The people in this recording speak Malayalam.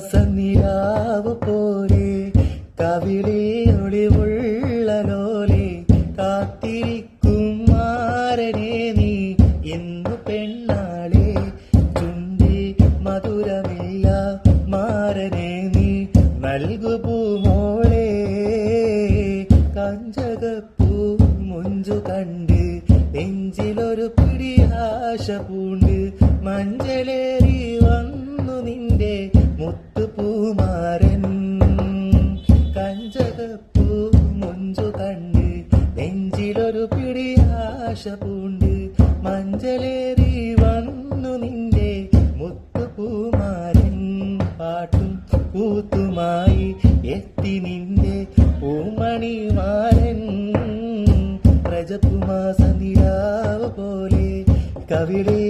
രജപുമാസനിലാവ് പോലെ കവിളി ഒളിവുള്ള ലോലെ കാത്തിരിക്കും മാരനെ നീ ഇന്നു പെണ്ണാളെ ചുണ്ടി മധുരമില്ല മാരനെ നീ നൽകു പൂമോളെ കഞ്ചകപ്പൂ മുഞ്ചു കണ്ട് നെഞ്ചിലൊരു പിടി ആശ പൂണ്ട് മഞ്ചലേറി വന്നു നിന്റെ മുത്തുപൂമാരൻ കഞ്ചകപ്പൂ മുഞ്ചു കണ്ട് നെഞ്ചിലൊരു പിടി ആശ പൂണ്ട് മഞ്ചലേറി വന്നു നിന്റെ മുത്തുപൂമാരൻ പാട്ടും കൂത്തുമായി എത്തി നിന്റെ പൂമണിമാരൻ രജപുമാസനിലാവ് പോലെ കവിളി